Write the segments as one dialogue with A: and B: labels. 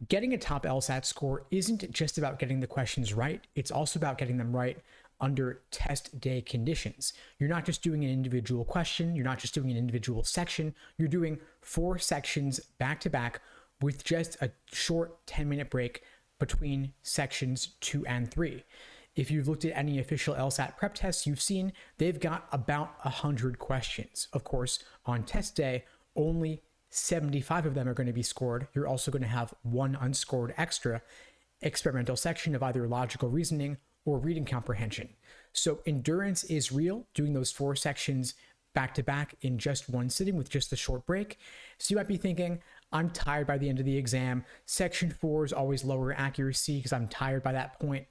A: Getting a top LSAT score isn't just about getting the questions right, it's also about getting them right under test day conditions. You're not just doing an individual question, you're not just doing an individual section, you're doing 4 sections back to back with just a short 10-minute break between sections 2 and 3. If you've looked at any official LSAT prep tests, you've seen they've got about 100 questions. Of course, on test day, only 75 of them are going to be scored. You're also going to have 1 unscored extra experimental section of either logical reasoning or reading comprehension. So endurance is real, doing those 4 sections back to back in just one sitting with just the short break. So you might be thinking, I'm tired by the end of the exam. Section 4 is always lower accuracy because I'm tired by that point.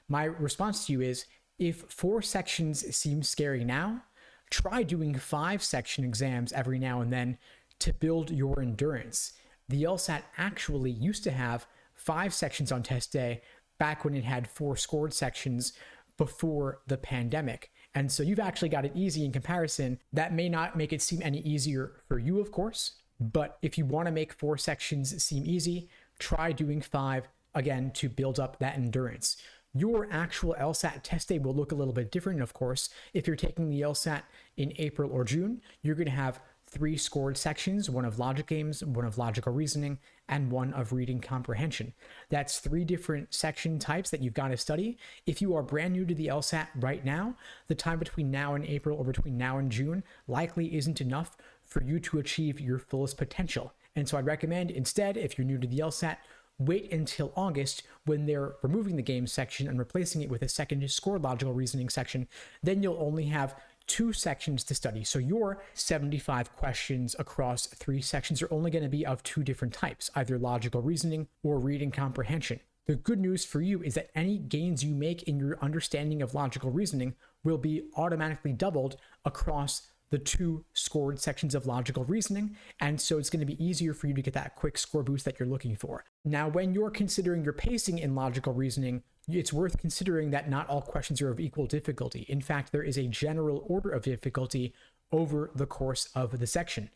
A: My response to you is, if 4 sections seem scary now, try doing 5 section exams every now and then to build your endurance. The LSAT actually used to have 5 sections on test day back when it had 4 scored sections before the pandemic. And so you've actually got it easy in comparison. That may not make it seem any easier for you, of course, but if you want to make 4 sections seem easy, try doing 5 again to build up that endurance. Your actual LSAT test day will look a little bit different, of course. If you're taking the LSAT in April or June, you're going to have 3 scored sections, 1 of logic games, 1 of logical reasoning, and 1 of reading comprehension. That's 3 different section types that you've got to study. If you are brand new to the LSAT right now, the time between now and April or between now and June likely isn't enough for you to achieve your fullest potential. And so I'd recommend instead, if you're new to the LSAT, wait until August when they're removing the game section and replacing it with a second scored logical reasoning section. Then you'll only have 2 sections to study. So your 75 questions across 3 sections are only going to be of 2 different types, either logical reasoning or reading comprehension. The good news for you is that any gains you make in your understanding of logical reasoning will be automatically doubled across the 2 scored sections of logical reasoning, and so it's going to be easier for you to get that quick score boost that you're looking for. Now, when you're considering your pacing in logical reasoning, it's worth considering that not all questions are of equal difficulty. In fact, there is a general order of difficulty over the course of the section.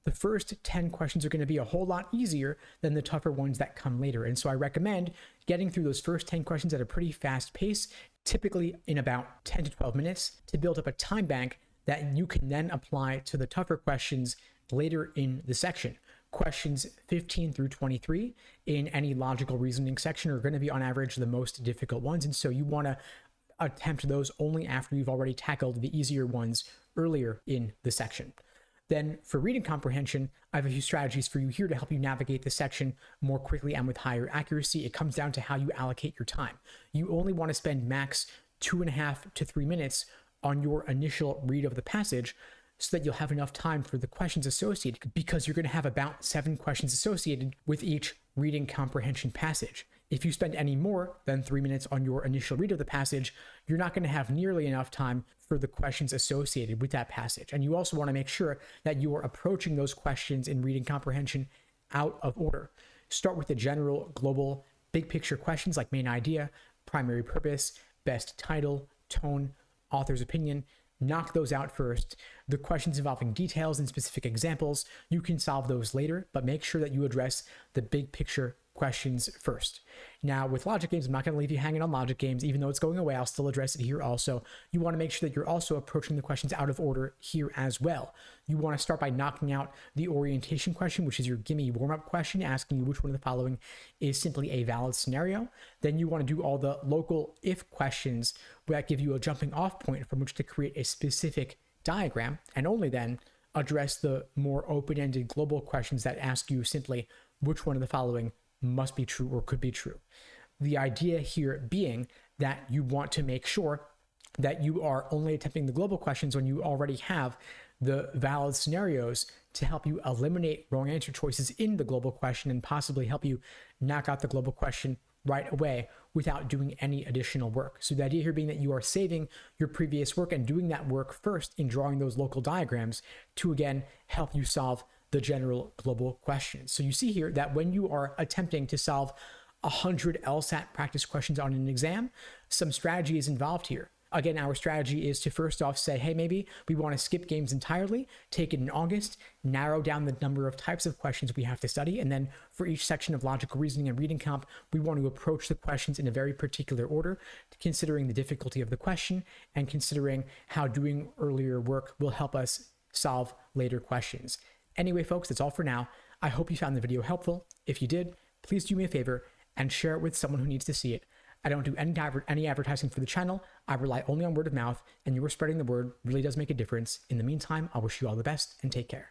A: The first 10 questions are going to be a whole lot easier than the tougher ones that come later, and so I recommend getting through those first 10 questions at a pretty fast pace, typically in about 10 to 12 minutes, to build up a time bank that you can then apply to the tougher questions later in the section. Questions 15 through 23 in any logical reasoning section are going to be on average the most difficult ones, and so you want to attempt those only after you've already tackled the easier ones earlier in the section. Then for reading comprehension, I have a few strategies for you here to help you navigate the section more quickly and with higher accuracy. It comes down to how you allocate your time. You only want to spend max 2.5 to 3 minutes on your initial read of the passage so that you'll have enough time for the questions associated, because you're going to have about 7 questions associated with each reading comprehension passage. If you spend any more than 3 minutes on your initial read of the passage, you're not going to have nearly enough time for the questions associated with that passage. And you also want to make sure that you are approaching those questions in reading comprehension out of order. Start with the general, global, big picture questions like main idea, primary purpose, best title, tone, author's opinion. Knock those out first. The questions involving details and specific examples, you can solve those later, but make sure that you address the big picture questions first. Now, with logic games, I'm not going to leave you hanging on logic games. Even though it's going away, I'll still address it here also. You want to make sure that you're also approaching the questions out of order here as well. You want to start by knocking out the orientation question, which is your gimme warm-up question, asking you which one of the following is simply a valid scenario. Then you want to do all the local if questions that give you a jumping off point from which to create a specific diagram, and only then address the more open-ended global questions that ask you simply which one of the following must be true or could be true. The idea here being that you want to make sure that you are only attempting the global questions when you already have the valid scenarios to help you eliminate wrong answer choices in the global question and possibly help you knock out the global question right away without doing any additional work. So the idea here being that you are saving your previous work and doing that work first in drawing those local diagrams to again help you solve the general global questions. So you see here that when you are attempting to solve 100 LSAT practice questions on an exam, some strategy is involved here. Again, our strategy is to first off say, hey, maybe we want to skip games entirely, take it in August, narrow down the number of types of questions we have to study, and then for each section of logical reasoning and reading comp, we want to approach the questions in a very particular order, considering the difficulty of the question and considering how doing earlier work will help us solve later questions. Anyway, folks, that's all for now. I hope you found the video helpful. If you did, please do me a favor and share it with someone who needs to see it. I don't do any advertising for the channel. I rely only on word of mouth, and your spreading the word really does make a difference. In the meantime, I wish you all the best and take care.